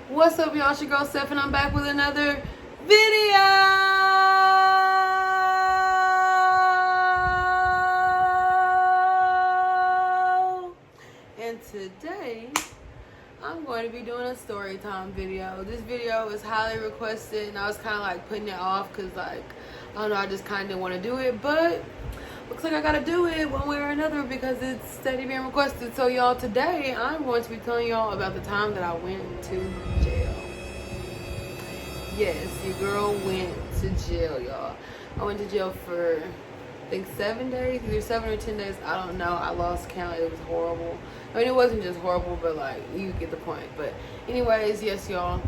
What's up, y'all? It's your girl Steph, and I'm back with another video. And today, I'm going to be doing a story time video. This video is highly requested, and I was kind of like putting it off because, like, I don't know, I just kind of didn't want to do it, but looks like I gotta do it one way or another because it's steady being requested. So y'all, today I'm going to be telling y'all about the time that I went to jail. Yes, your girl went to jail, y'all. I went to jail for, I think, 7 days, either 7 or 10 days. I don't know. I lost count. It was horrible. I mean, it wasn't just horrible, but like, you get the point. But anyways, yes, y'all,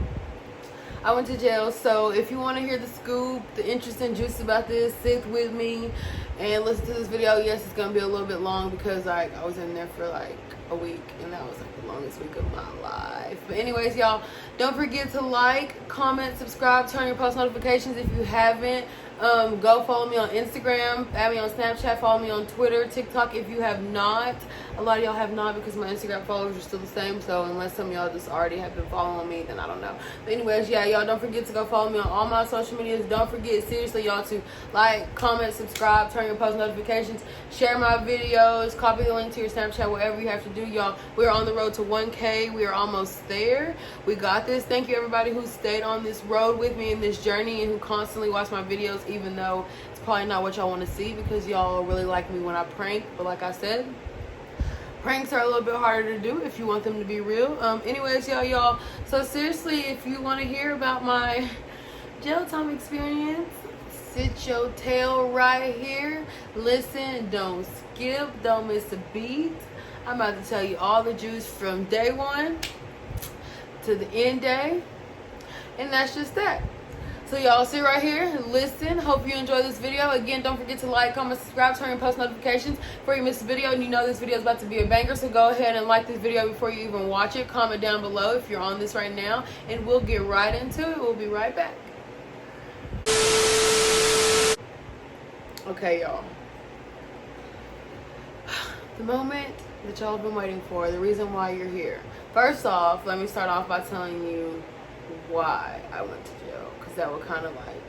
I went to jail. So if you want to hear the scoop, the interesting juice about this, sit with me and listen to this video. Yes, it's gonna be a little bit long because like I was in there for like a week, and that was like the longest week of my life. But anyways, y'all, don't forget to like, comment, subscribe, turn your post notifications if you haven't. Go follow me on Instagram, add me on Snapchat, follow me on Twitter, TikTok if you have not. A lot of y'all have not because my Instagram followers are still the same, so unless some of y'all just already have been following me, then I don't know. But anyways, yeah, y'all don't forget to go follow me on all my social medias. Don't forget, seriously, y'all, to like, comment, subscribe, turn your post notifications, share my videos, copy the link to your Snapchat, whatever you have to do, y'all. We're on the road to 1K. We are almost there. We got this. Thank you, everybody who stayed on this road with me in this journey and who constantly watch my videos, even though it's probably not what y'all want to see because y'all really like me when I prank. But like I said, pranks are a little bit harder to do if you want them to be real. Anyways, y'all, so seriously, if you want to hear about my jail time experience, sit your tail right here, listen, don't skip, don't miss a beat. I'm about to tell you all the juice from day one to the end day, and that's just that. So y'all sit right here, listen. Hope you enjoy this video. Again, don't forget to like, comment, subscribe, turn your post notifications before you miss the video. And you know this video is about to be a banger, so go ahead and like this video before you even watch it. Comment down below if you're on this right now, and we'll get right into it. We'll be right back. Okay, y'all. The moment that y'all have been waiting for, the reason why you're here. First off, let me start off by telling you why I went to jail, because that would kind of like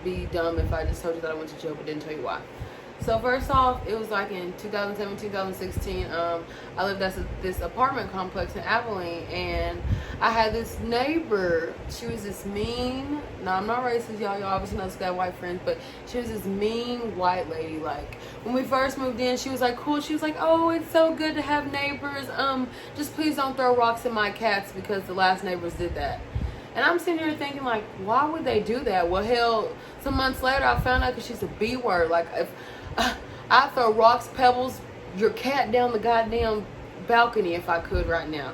be dumb if I just told you that I went to jail but didn't tell you why. So first off, it was like in 2007, 2016. I lived at this apartment complex in Abilene, and I had this neighbor. She was this mean, no, I'm not racist, y'all obviously know she got white friends, but she was this mean white lady. Like, when we first moved in, she was like cool. She was like, oh, it's so good to have neighbors. Just please don't throw rocks at my cats, because the last neighbors did that. And I'm sitting here thinking, like, why would they do that? Well, hell, some months later, I found out because she's a B word. Like, if I throw rocks, pebbles, your cat down the goddamn balcony if I could right now.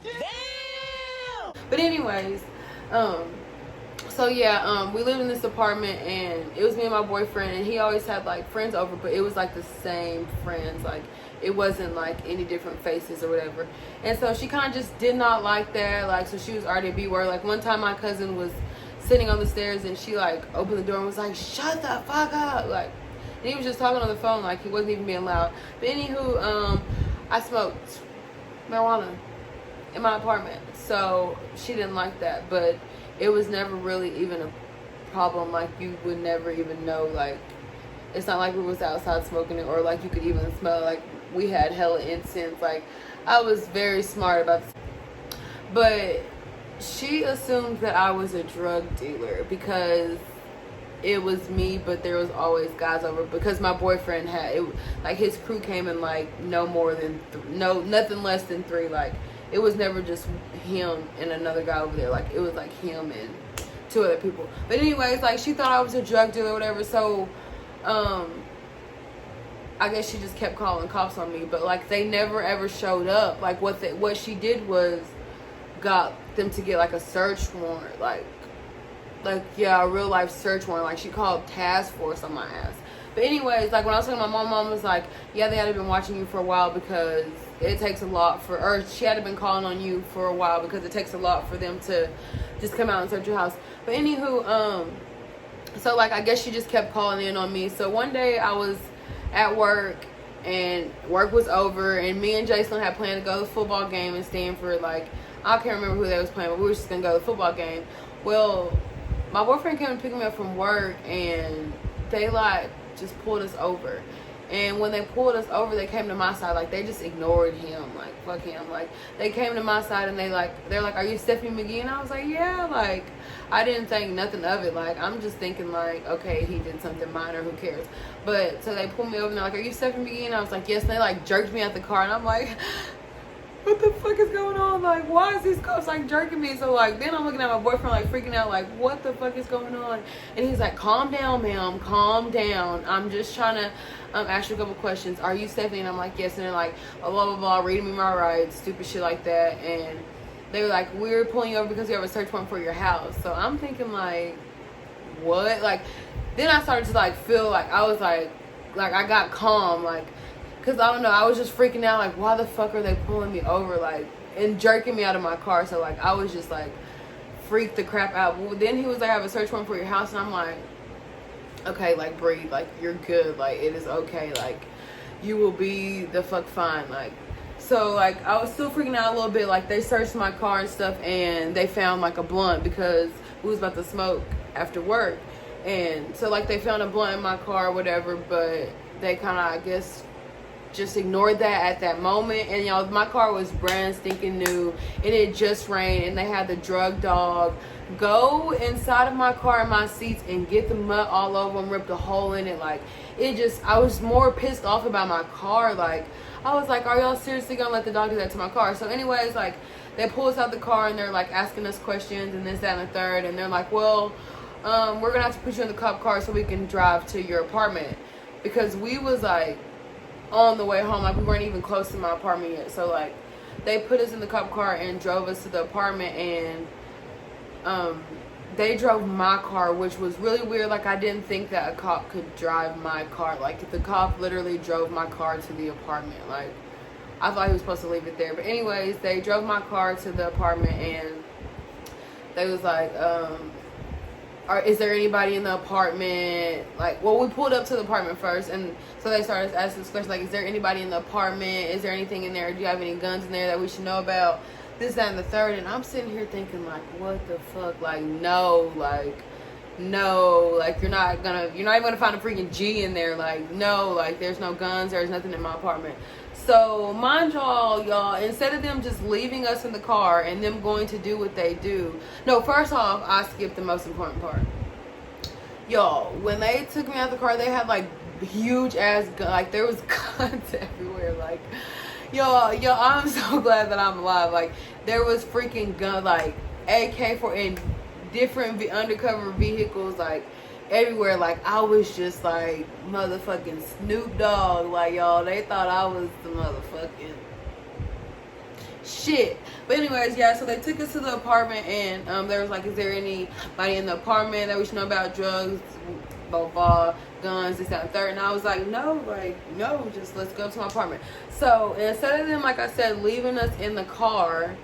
Damn! But anyways, so yeah, we lived in this apartment, and it was me and my boyfriend, and he always had like friends over, but it was like the same friends. Like, it wasn't like any different faces or whatever. And so she kind of just did not like that. Like, so she was already a B word. Like, one time my cousin was sitting on the stairs, and she like opened the door and was like, shut the fuck up. Like, and he was just talking on the phone, like he wasn't even being loud. But anywho, I smoked marijuana in my apartment, so she didn't like that. But it was never really even a problem. Like, you would never even know. Like, it's not like we was outside smoking it, or like you could even smell it. Like, we had hella incense. Like, I was very smart about this. But she assumed that I was a drug dealer because it was me, but there was always guys over, because my boyfriend had it, like his crew came in like no more than nothing less than 3. Like, it was never just him and another guy over there. Like, it was like him and 2 other people. But anyways, like, she thought I was a drug dealer or whatever, so I guess she just kept calling cops on me. But like, they never ever showed up. Like, what she did was got them to get like a search warrant, like yeah, a real life search warrant. Like, she called task force on my ass. But anyways, like, when I was talking to my mom was like, yeah, they had been watching you for a while because it takes a lot for, or she had been calling on you for a while because it takes a lot for them to just come out and search your house. But anywho, so like, I guess she just kept calling in on me. So one day I was at work, and work was over, and me and Jason had planned to go to the football game in Stanford. Like, I can't remember who they was playing, but we were just gonna go to the football game. Well, my boyfriend came and picked me up from work, and they like just pulled us over. And when they pulled us over, they came to my side. Like, they just ignored him. Like, fuck him. Like, they came to my side, and they're like, are you Stephanie McGee? And I was like, yeah. Like, I didn't think nothing of it. Like, I'm just thinking, like, okay, he did something minor. Who cares? But, so they pulled me over, and they're like, are you Stephanie McGee? And I was like, yes. And they, like, jerked me out the car. And I'm like, what the fuck is going on? Like, why is these cops, like, jerking me? So, like, then I'm looking at my boyfriend, like, freaking out, like, what the fuck is going on? And he's like, calm down, ma'am. Calm down. I'm just trying to ask you a couple questions. Are you Stephanie? And I'm like, yes. And they're like, oh, blah, blah, blah, reading me my rights, stupid shit like that. And they were like, we're pulling you over because we have a search warrant for your house. So I'm thinking, like, what? Like, then I started to, like, feel like I was like I got calm, like, because I don't know, I was just freaking out, like, why the fuck are they pulling me over, like, and jerking me out of my car? So, like, I was just, like, freaked the crap out. Well, then he was like, I have a search warrant for your house, and I'm like, okay, like, breathe, like, you're good, like, it is okay, like, you will be the fuck fine, like. So, like, I was still freaking out a little bit. Like, they searched my car and stuff, and they found, like, a blunt because we was about to smoke after work. And so, like, they found a blunt in my car or whatever, but they kind of, I guess, just ignored that at that moment. And y'all, my car was brand stinking new, and it just rained, and they had the drug dog go inside of my car and my seats and get the mud all over them, ripped a hole in it. Like, it just, I was more pissed off about my car. Like, I was like, are y'all seriously gonna let the dog do that to my car? So anyways, like, they pull us out the car, and they're like asking us questions and this, that, and the third, and they're like, well, we're gonna have to put you in the cop car so we can drive to your apartment, because we was like on the way home, like, we weren't even close to my apartment yet. So, like, they put us in the cop car and drove us to the apartment, and they drove my car, which was really weird. Like, I didn't think that a cop could drive my car. Like, the cop literally drove my car to the apartment. Like, I thought he was supposed to leave it there, but anyways, they drove my car to the apartment, and they was like, is there anybody in the apartment? Like, well, we pulled up to the apartment first, and so they started asking this question, like, is there anybody in the apartment? Is there anything in there? Do you have any guns in there that we should know about? This, that, and the third. And I'm sitting here thinking, like, what the fuck? Like, no, like, you're not even gonna find a freaking G in there. Like, no, like, there's no guns, there's nothing in my apartment. So, mind y'all, instead of them just leaving us in the car and them going to do what they do. No, first off, I skipped the most important part. Y'all, when they took me out of the car, they had, like, huge ass guns. Like, there was guns everywhere. Like, y'all, I'm so glad that I'm alive. Like, there was freaking gun, like, AK-4 in different undercover vehicles, like, everywhere. Like, I was just like motherfucking Snoop Dogg. Like, y'all, they thought I was the motherfucking shit. But anyways, yeah, so they took us to the apartment, and there was like, is there anybody in the apartment that we should know about? Drugs, blah blah, guns, this, that, and third. And I was like, no, just let's go to my apartment. So instead of them, like I said, leaving us in the car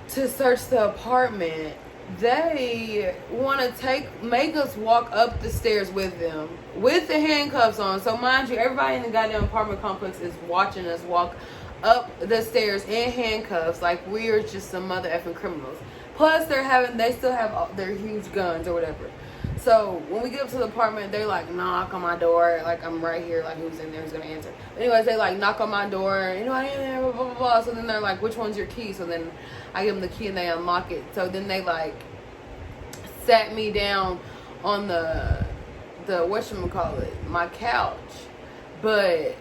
to search the apartment, they want to make us walk up the stairs with them with the handcuffs on. So mind you, everybody in the goddamn apartment complex is watching us walk up the stairs in handcuffs, like we're just some mother effing criminals. Plus they still have their huge guns or whatever. So when we get up to the apartment, they like knock on my door, like I'm right here, like who's in there, who's gonna answer. But anyways, they like knock on my door, anybody in there, blah blah blah. So then they're like, which one's your key? So then I give them the key and they unlock it. So then they like sat me down on the whatchamacallit, my couch. But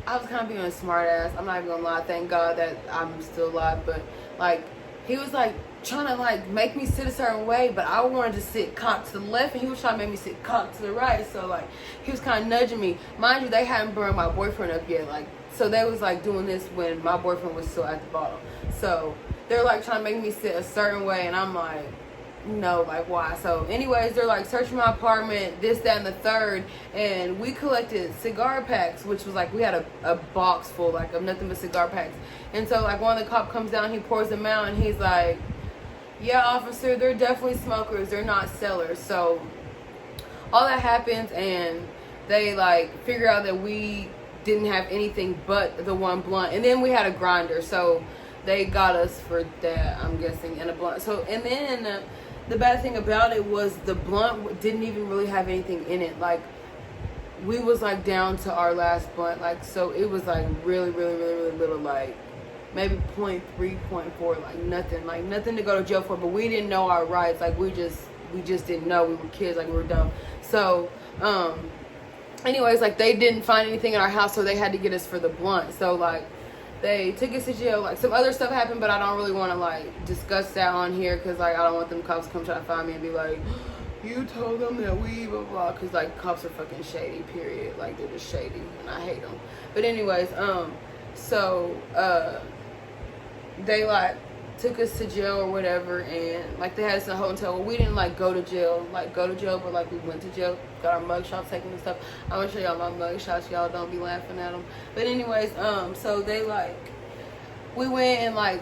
I was kind of being a smart ass. I'm not even gonna lie. Thank God that I'm still alive. But like, he was like trying to like make me sit a certain way, but I wanted to sit cocked to the left, and he was trying to make me sit cocked to the right. So like, he was kind of nudging me. Mind you, they hadn't brought my boyfriend up yet. Like, so they was like doing this when my boyfriend was still at the bottom. So they're like trying to make me sit a certain way, and I'm like, no, like why? So anyways, they're like searching my apartment, this, that, and the third, and we collected cigar packs, which was like, we had a box full like of nothing but cigar packs. And so like one of the cop comes down, he pours them out, and he's like, yeah, officer, they're definitely smokers, they're not sellers. So all that happens, and they like figure out that we didn't have anything but the one blunt, and then we had a grinder, so they got us for that, I'm guessing, and a blunt. So, and then the bad thing about it was the blunt didn't even really have anything in it. Like, we was like down to our last blunt, like, so it was like really little, like maybe 0.3, 0.4, like nothing to go to jail for. But we didn't know our rights, like we just didn't know. We were kids, like we were dumb. So anyways, like they didn't find anything in our house, so they had to get us for the blunt. So like they took us to jail. Like some other stuff happened, but I don't really want to like discuss that on here, because like I don't want them cops to come try to find me and be like, you told them that we blah blah, because like cops are fucking shady, period. Like they're just shady and I hate them. But anyways, they like took us to jail or whatever, and like they had us in a hotel. Well, we didn't like go to jail, but like we went to jail, got our mug shots taken and stuff. I'm gonna show y'all my mug shots, y'all don't be laughing at them. But anyways, so they like, we went and like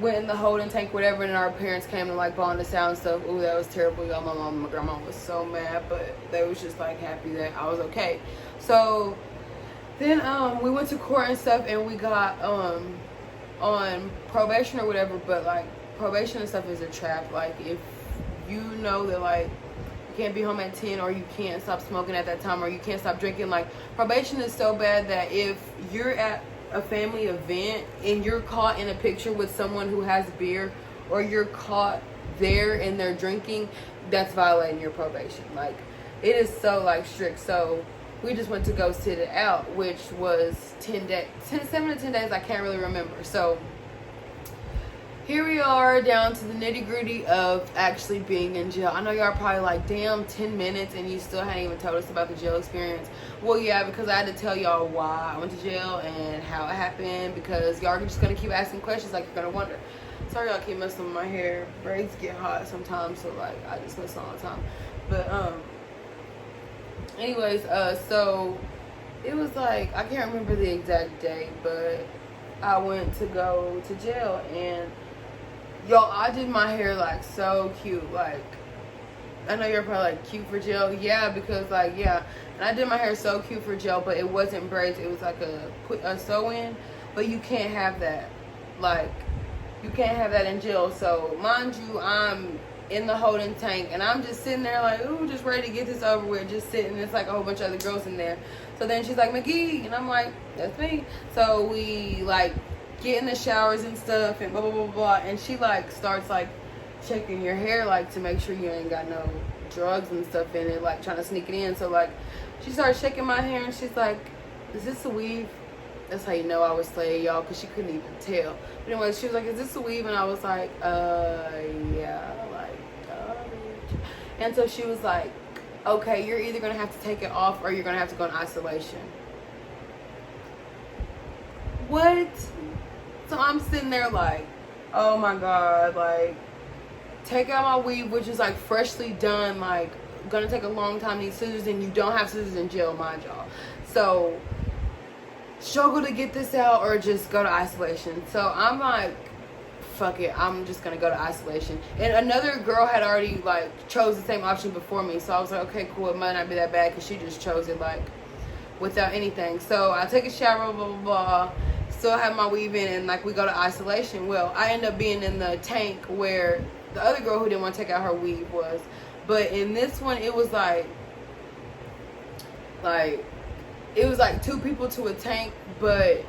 went in the holding tank, whatever, and our parents came and like bawling us out and stuff. Ooh, that was terrible, y'all. My mom and my grandma was so mad, but they was just like happy that I was okay. So then we went to court and stuff, and we got on probation or whatever. But like probation and stuff is a trap. Like if you know that like you can't be home at 10, or you can't stop smoking at that time, or you can't stop drinking, like probation is so bad that if you're at a family event and you're caught in a picture with someone who has beer, or you're caught there and they're drinking, that's violating your probation. Like it is so like strict. So we just went to go sit it out, which was 7 to 10 days, I can't really remember. So here we are, down to the nitty gritty of actually being in jail. I know y'all are probably like, damn, 10 minutes and you still hadn't even told us about the jail experience. Well, yeah, because I had to tell y'all why I went to jail and how it happened, because y'all are just going to keep asking questions, like you're going to wonder. Sorry y'all keep messing with my hair. Braids get hot sometimes, so like I just mess all the time. But anyways, so it was like, I can't remember the exact date, but I went to go to jail, and y'all, I did my hair like so cute. Like, I know you're probably like, cute for jail. Yeah, because like, yeah. And I did my hair so cute for jail, but it wasn't braids. It was like a sew-in. But you can't have that. Like, you can't have that in jail. So, mind you, I'm in the holding tank, and I'm just sitting there like, ooh, just ready to get this over with. Just sitting. It's like a whole bunch of other girls in there. So then she's like, McGee. And I'm like, that's me. So we like get in the showers and stuff and blah blah blah blah, and she like starts like checking your hair, like to make sure you ain't got no drugs and stuff in it, like trying to sneak it in. So like she started checking my hair, and she's like, is this a weave? That's how you know I was slaying, y'all, because she couldn't even tell. But anyway, she was like, is this a weave? And I was like, yeah, like bitch. And so she was like, okay, you're either gonna have to take it off, or you're gonna have to go in isolation. What? So I'm sitting there like, oh my god, like, take out my weave, which is like freshly done, like gonna take a long time, need scissors, and you don't have scissors in jail, mind y'all. So struggle to get this out, or just go to isolation. So I'm like, fuck it, I'm just gonna go to isolation. And another girl had already like chose the same option before me, so I was like, okay, cool, it might not be that bad, because she just chose it like without anything. So I take a shower, blah blah blah, still have my weave in, and like we go to isolation. Well, I end up being in the tank where the other girl who didn't want to take out her weave was. But in this one, it was like it was like 2 people to a tank, but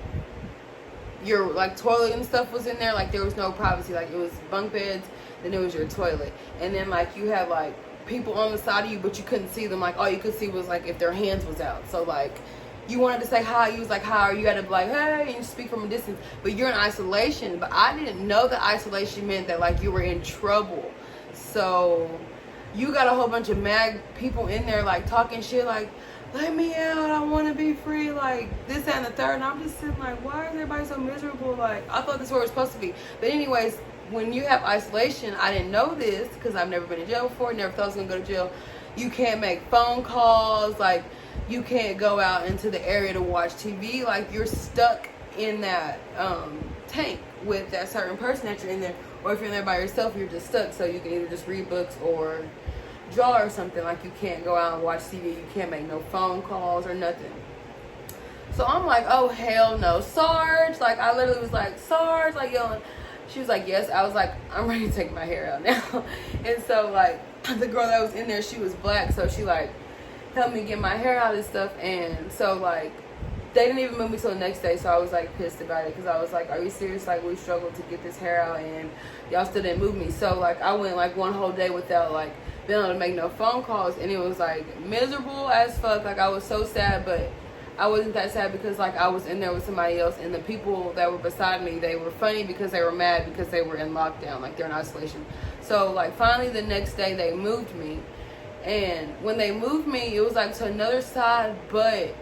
your like toilet and stuff was in there. Like there was no privacy. Like it was bunk beds, then it was your toilet, and then like you had like people on the side of you, but you couldn't see them. Like all you could see was like if their hands was out. So like you wanted to say hi, you was like hi, or you had to be like hey, and you speak from a distance. But you're in isolation. But I didn't know that isolation meant that like you were in trouble. So you got a whole bunch of mad people in there like talking shit, like let me out, I want to be free, like this, that, and the third. And I'm just sitting like, why is everybody so miserable? Like I thought this was where it was supposed to be. But anyways, when you have isolation, I didn't know this because I've never been in jail before, never thought I was gonna go to jail. You can't make phone calls, like you can't go out into the area to watch TV. Like you're stuck in that tank with that certain person that you're in there. Or if you're in there by yourself, you're just stuck. So you can either just read books or draw or something. Like you can't go out and watch TV. You can't make no phone calls or nothing. So I'm like, oh hell no, Sarge. Like I literally was like, Sarge, like yelling. She was like, yes. I was like, I'm ready to take my hair out now. And so like the girl that was in there, she was black, so she like helped me get my hair out and stuff. And so like they didn't even move me till the next day, so I was like pissed about it because I was like, are you serious? Like we struggled to get this hair out and y'all still didn't move me. So like I went like one whole day without like being able to make no phone calls, and it was like miserable as fuck. Like I was so sad, but I wasn't that sad because like I was in there with somebody else, and the people that were beside me, they were funny because they were mad because they were in lockdown, like they're in isolation. So like finally the next day they moved me, and when they moved me, it was like to another side, but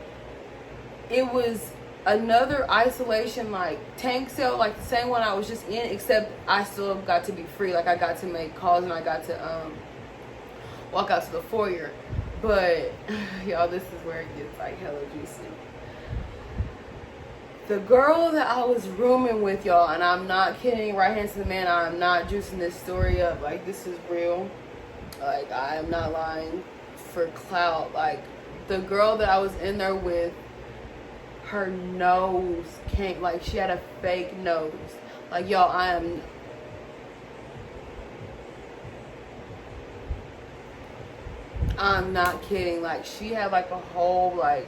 it was another isolation like tank cell, like the same one I was just in, except I still got to be free. Like I got to make calls and I got to walk out to the foyer. But y'all, this is where it gets like hella juicy. The girl that I was rooming with, y'all, and I'm not kidding, right hand to the man, I'm not juicing this story up. Like this is real. Like I am not lying for clout. Like the girl that I was in there with, her nose came, like she had a fake nose. Like y'all, I'm not kidding. Like she had like a whole like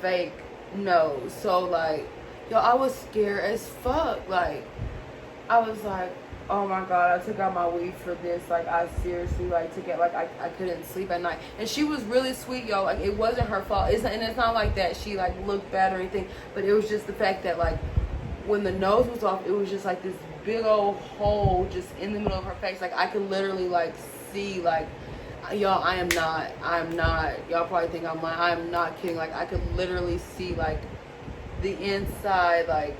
fake nose. So like y'all, I was scared as fuck. Like I was like, oh my god, I took out my weed for this. Like I seriously like took it. Like I couldn't sleep at night. And she was really sweet, y'all. Like it wasn't her fault. And it's not like that she like looked bad or anything, but it was just the fact that like when the nose was off, it was just like this big old hole just in the middle of her face. Like I could literally like see, like, y'all, I'm not, y'all probably think I'm lying. I'm not kidding. Like I could literally see like the inside like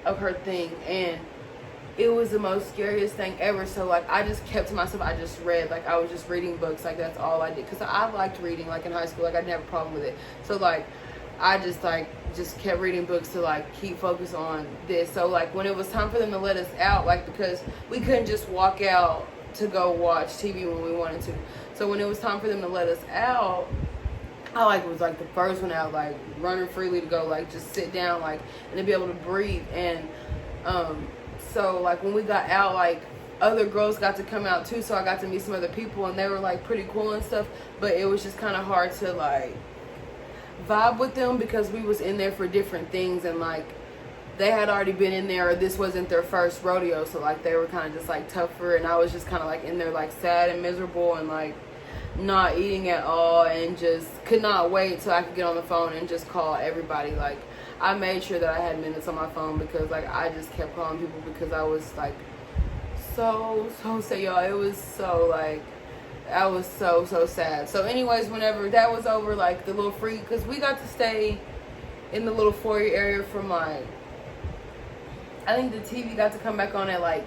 of her thing, and it was the most scariest thing ever. So like I just kept to myself. I just read, like I was just reading books. Like that's all I did, because I liked reading. Like in high school, like I didn't have a problem with it. So like I just kept reading books to like keep focus on this. So like when it was time for them to let us out, like because we couldn't just walk out to go watch TV when we wanted to. So when it was time for them to let us out, I like was like the first one out, like running freely to go like just sit down, like, and to be able to breathe. And so like when we got out, like other girls got to come out too, so I got to meet some other people, and they were like pretty cool and stuff, but it was just kind of hard to like vibe with them because we was in there for different things, and like they had already been in there, or this wasn't their first rodeo, so like they were kind of just like tougher, and I was just kind of like in there like sad and miserable and like not eating at all, and just could not wait till I could get on the phone and just call everybody. Like I made sure that I had minutes on my phone because like I just kept calling people because I was like so sad, y'all. It was so like I was so sad. So anyways, whenever that was over, like the little free, because we got to stay in the little foyer area from like, I think the TV got to come back on at like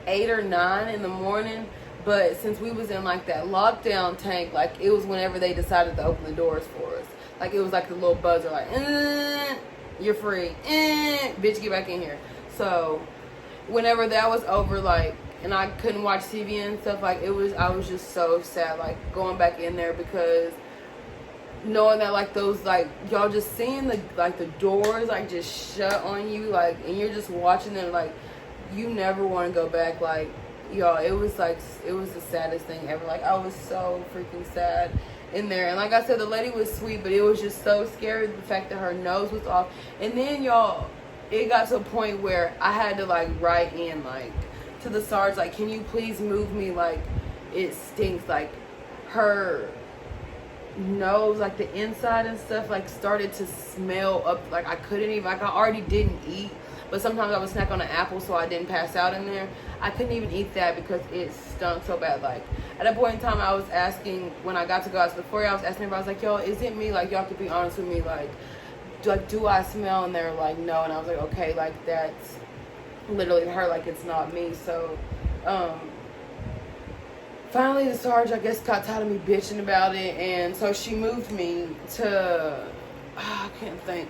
8 or 9 in the morning. But since we was in like that lockdown tank, like it was whenever they decided to open the doors for us. Like it was like the little buzzer, like you're free, bitch, get back in here. So whenever that was over, like, and I couldn't watch TV and stuff, like I was just so sad, like going back in there, because knowing that like those, like y'all just seeing the like the doors like just shut on you, like, and you're just watching them, like you never want to go back. Like y'all, it was the saddest thing ever. Like I was so freaking sad in there, and like I said, the lady was sweet, but it was just so scary, the fact that her nose was off. And then y'all, it got to a point where I had to like write in like to the SARS, like, can you please move me, like it stinks. Like her nose, like the inside and stuff, like started to smell up. Like I couldn't even, like I already didn't eat, but sometimes I would snack on an apple so I didn't pass out in there. I couldn't even eat that because it stunk so bad. Like at a point in time, I was asking, when I got to go out to the foyer, I was asking everybody, I was like, yo, is it me? Like y'all could be honest with me, like do I smell? And they're like, no. And I was like, okay, like that's literally her, like it's not me. So finally the Sarge, I guess, got tired of me bitching about it, and so she moved me to I can't think,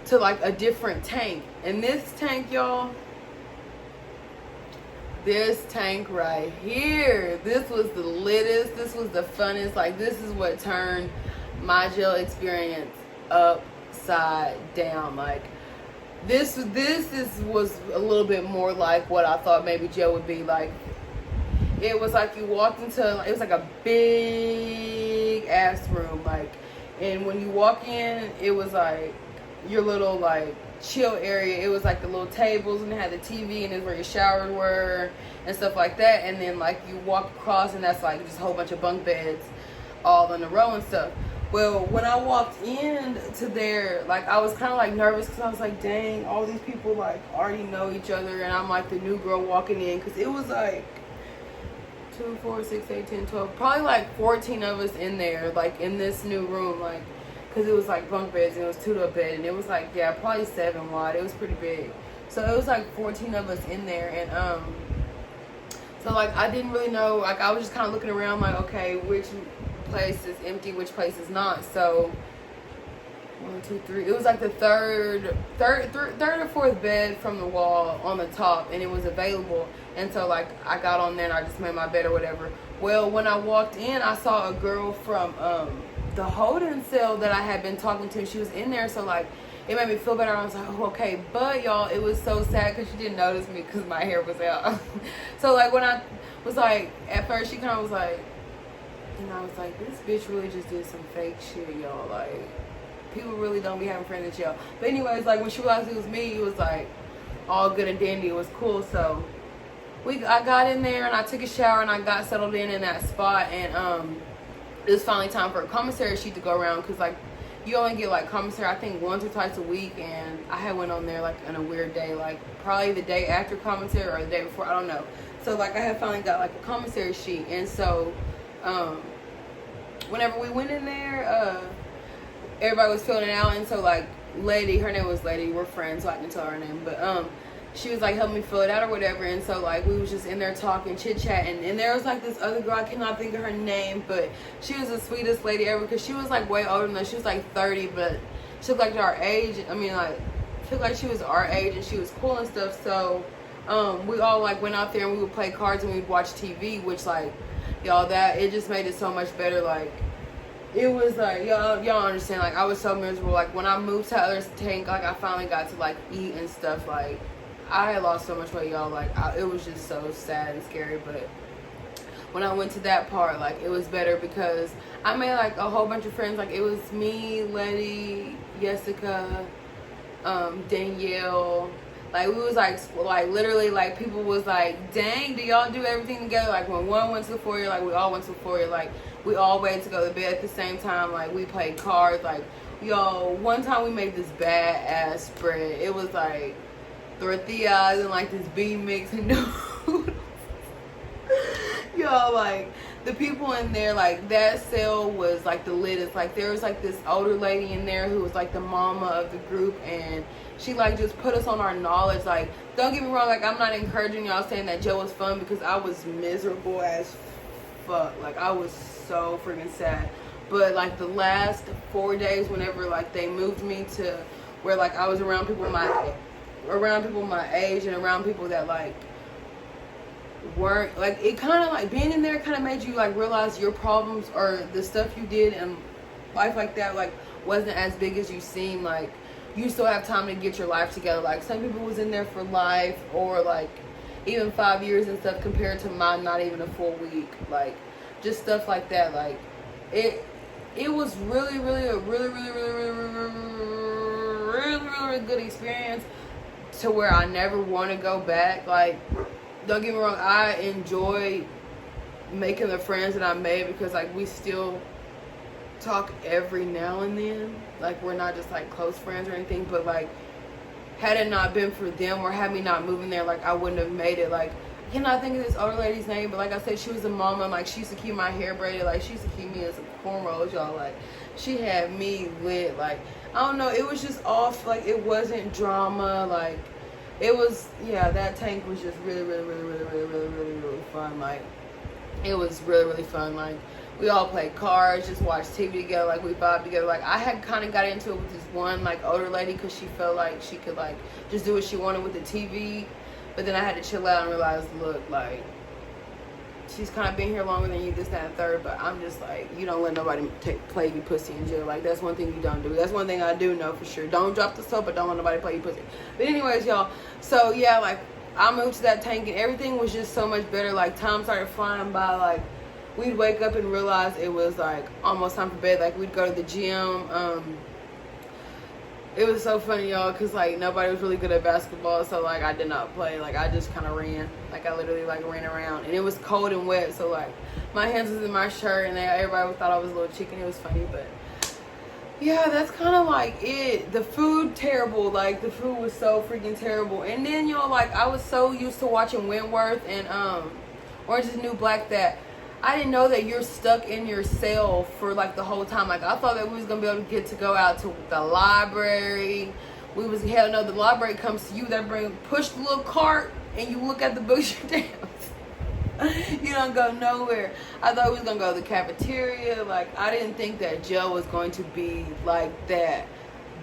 to like a different tank. And this tank, y'all, this tank right here, this was the littest, this was the funnest. Like this is what turned my jail experience up side down. Like this was a little bit more like what I thought maybe jail would be. Like it was like you walked into, it was like a big ass room, like, and when you walk in, it was like your little like chill area. It was like the little tables, and it had the TV, and it's where your showers were and stuff like that. And then like you walk across, and that's like just a whole bunch of bunk beds all in a row and stuff. Well, when I walked in to there, like I was kind of like nervous because I was like, dang, all these people like already know each other, and I'm like the new girl walking in, because it was like 2, 4, 6, 8, 10, 12, probably like 14 of us in there, like in this new room, like, because it was like bunk beds, and it was 2 to a bed, and it was like, yeah, probably 7 wide. It was pretty big. So it was like 14 of us in there, and so like I didn't really know, like I was just kind of looking around like, okay, which place is empty, which place is not. So 1, 2, 3, it was like the third or fourth bed from the wall on the top, and it was available. And so like I got on there and I just made my bed or whatever. Well, when I walked in, I saw a girl from the holding cell that I had been talking to. She was in there, so like it made me feel better. I was like, oh, okay. But y'all, it was so sad because she didn't notice me because my hair was out. So like when I was like, at first she kind of was like, and I was like, this bitch really just did some fake shit, y'all. Like, people really don't be having friends with y'all. But anyways, like when she realized it was me, it was like all good and dandy. It was cool. So I got in there and I took a shower and I got settled in that spot, and it was finally time for a commissary sheet to go around, because like you only get like commissary I think once or twice a week, and I had went on there like on a weird day, like probably the day after commissary or the day before, I don't know. So like I had finally got like a commissary sheet, and so whenever we went in there, everybody was filling it out, and so like lady, her name was Lady, we're friends, so I can tell her name, but she was like helping me fill it out or whatever. And so like we was just in there talking, chit chatting, and there was like this other girl, I cannot think of her name, but she was the sweetest lady ever, because she was like way older than us. She was like 30, but she looked like our age. I mean, like she looked like she was our age, and she was cool and stuff. So we all like went out there and we would play cards and we'd watch TV, which like y'all, that it just made it so much better. Like it was like, y'all understand, like I was so miserable. Like when I moved to other tank, like I finally got to like eat and stuff. Like I had lost so much weight, y'all. Like it was just so sad and scary. But when I went to that part, like it was better because I made like a whole bunch of friends. Like it was me, Letty, Jessica, Danielle. Like we was like literally like people was like, dang, do y'all do everything together? Like when one went to the foyer, like we all went to the foyer. Like we all waited to go to bed at the same time. Like we played cards. Like y'all, one time we made this bad ass spread. It was like tortillas and like this bean mix and noodles. Y'all, like the people in there, like that cell was like the latest. Like there was like this older lady in there who was like the mama of the group, and she like just put us on our knowledge. Like don't get me wrong, like I'm not encouraging y'all saying that jail was fun, because I was miserable as fuck. Like I was so freaking sad. But like the last 4 days, whenever like they moved me to where like I was around people my age and around people that like weren't, like it kind of like being in there kind of made you like realize your problems or the stuff you did in life like that like wasn't as big as you seem. Like you still have time to get your life together. Like some people was in there for life or like even 5 years and stuff, compared to mine not even a full week. Like just stuff like that. Like it was really good experience, to where I never want to go back. Like don't get me wrong, I enjoy making the friends that I made, because like we still talk every now and then. Like we're not just like close friends or anything, but like had it not been for them or had me not moving there, like I wouldn't have made it. Like I cannot think of this older lady's name, but like I said, she was a mama, and like she used to keep my hair braided. Like she used to keep me in some cornrows, y'all. Like she had me lit. Like I don't know, it was just off. Like it wasn't drama. Like it was, yeah, that tank was just really fun. Like it was really fun. Like we all played cards, just watched TV together, like we vibed together. Like I had kind of got into it with this one like older lady, because she felt like she could like just do what she wanted with the TV. But then I had to chill out and realize, look, like she's kind of been here longer than you, this, that, and third. But I'm just like, you don't let nobody play you pussy in jail. Like, that's one thing you don't do. That's one thing I do know for sure. Don't drop the soap, but don't let nobody play you pussy. But anyways, y'all, so yeah, like, I moved to that tank and everything was just so much better. Like, time started flying by. Like, we'd wake up and realize it was like almost time for bed. Like, we'd go to the gym. It was so funny, y'all, because like nobody was really good at basketball, so like I did not play. Like, I just kind of ran. Like, I literally like ran around, and it was cold and wet, so like my hands was in my shirt, and everybody thought I was a little chicken. It was funny, but yeah, that's kind of like it. The food, terrible. Like, the food was so freaking terrible. And then, y'all, like, I was so used to watching Wentworth and Orange is the New Black that I didn't know that you're stuck in your cell for like the whole time. Like, I thought that we was gonna be able to get to go out to the library. We was, hell no, the library comes to you. They push the little cart and you look at the books you're down. You don't go nowhere. I thought we was gonna go to the cafeteria. Like, I didn't think that jail was going to be like that.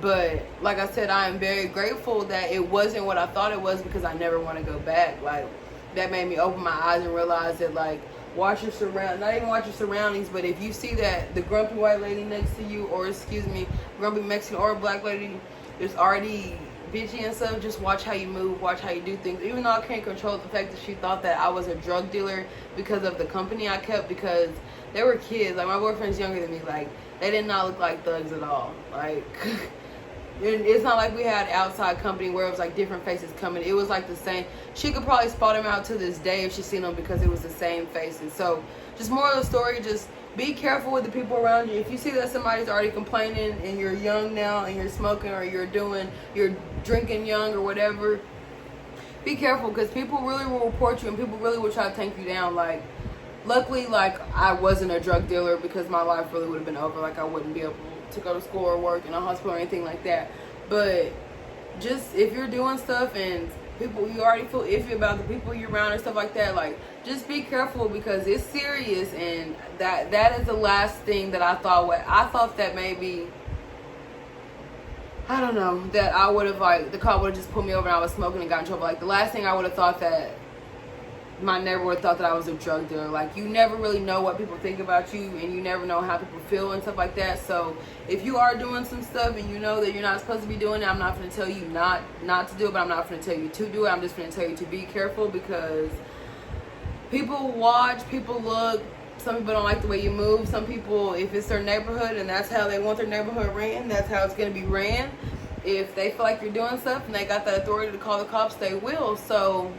But like I said, I am very grateful that it wasn't what I thought it was, because I never want to go back. Like, that made me open my eyes and realize that, like, watch your surroundings. Not even watch your surroundings, but if you see that the grumpy white lady next to you, or excuse me, grumpy Mexican or black lady is already bitchy and stuff, just watch how you move, watch how you do things. Even though I can't control the fact that she thought that I was a drug dealer because of the company I kept, because they were kids. Like, my boyfriend's younger than me. Like, they did not look like thugs at all. Like, it's not like we had outside company where it was like different faces coming. It was like the same. She could probably spot them out to this day if she seen them, because it was the same faces. So just more of the story, just be careful with the people around you. If you see that somebody's already complaining and you're young now and you're smoking, or you're drinking young or whatever, be careful, because people really will report you and people really will try to take you down. Like, luckily, like, I wasn't a drug dealer, because my life really would have been over. Like, I wouldn't be able to go to school or work in a hospital or anything like that. But just, if you're doing stuff and people, you already feel iffy about the people you're around and stuff like that, like, just be careful, because it's serious. And that is the last thing that I thought that maybe, I don't know, that I would have, like, the cop would have just pulled me over and I was smoking and got in trouble. Like, the last thing I would have thought, that my neighbor would have thought that I was a drug dealer. Like, you never really know what people think about you, and you never know how people feel and stuff like that. So if you are doing some stuff and you know that you're not supposed to be doing it, I'm not going to tell you not to do it, but I'm not going to tell you to do it. I'm just going to tell you to be careful, because people watch, people look. Some people don't like the way you move. Some people, if it's their neighborhood and that's how they want their neighborhood ran, that's how it's going to be ran. If they feel like you're doing stuff and they got that authority to call the cops, they will. So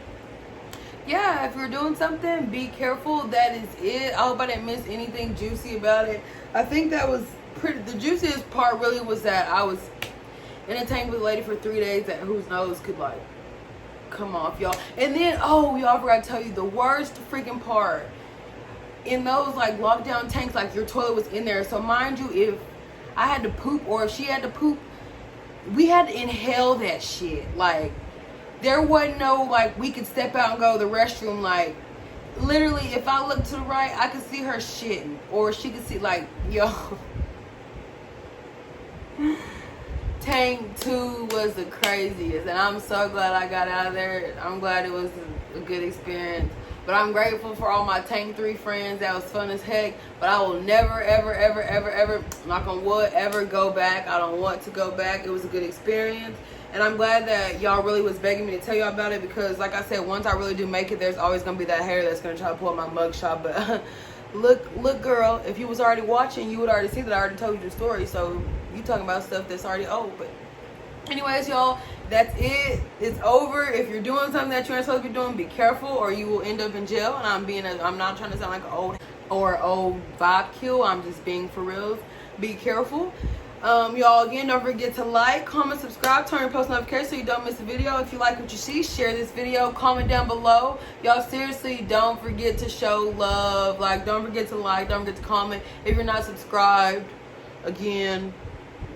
yeah, if you're doing something, be careful. That is it. I hope I didn't miss anything juicy about it. I think that was the juiciest part really was that I was entertained with a lady for 3 days that whose nose could like come off, y'all. And then, oh, y'all, forgot to tell you the worst freaking part. In those like lockdown tanks, like, your toilet was in there. So mind you, if I had to poop or if she had to poop, we had to inhale that shit. Like, there wasn't no, like, we could step out and go to the restroom. Like, literally, if I looked to the right, I could see her shitting. Or she could see, like, yo. Tank 2 was the craziest. And I'm so glad I got out of there. I'm glad it was a good experience. But I'm grateful for all my Tank 3 friends. That was fun as heck. But I will never, ever, ever, ever, ever, knock on wood, ever go back. I don't want to go back. It was a good experience. And I'm glad that y'all really was begging me to tell y'all about it, because like I said, once I really do make it, there's always going to be that hater that's going to try to pull up my mugshot. But look, girl, if you was already watching, you would already see that I already told you the story. So you talking about stuff that's already old. But anyways, y'all, that's it. It's over. If you're doing something that you aren't supposed to be doing, be careful, or you will end up in jail. And I'm not trying to sound like an old vibe kill. I'm just being for real. Be careful. Y'all, again, don't forget to like, comment, subscribe, turn your post notifications so you don't miss a video. If you like what you see, share this video, comment down below. Y'all, seriously, don't forget to show love. Like, don't forget to like, don't forget to comment. If you're not subscribed, again,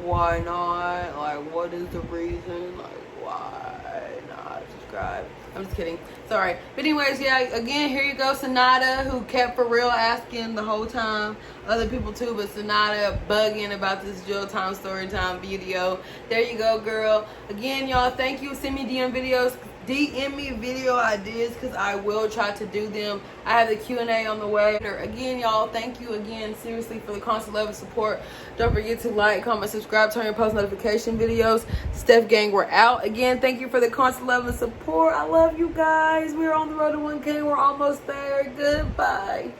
why not? Like, what is the reason? Like, why not subscribe? I'm just kidding. Sorry. But anyways, yeah, again, here you go, Sonata, who kept for real asking the whole time. Other people too, but Sonata bugging about this jail time story time video. There you go, girl. Again, y'all, thank you. Send me DM videos. DM me video ideas because I will try to do them. I have the Q&A on the way. Again, y'all, thank you again, seriously, for the constant love and support. Don't forget to like, comment, subscribe, turn your post notification videos. Steph Gang, we're out. Again, thank you for the constant love and support. I love you guys. We're on the road to 1K. We're almost there. Goodbye.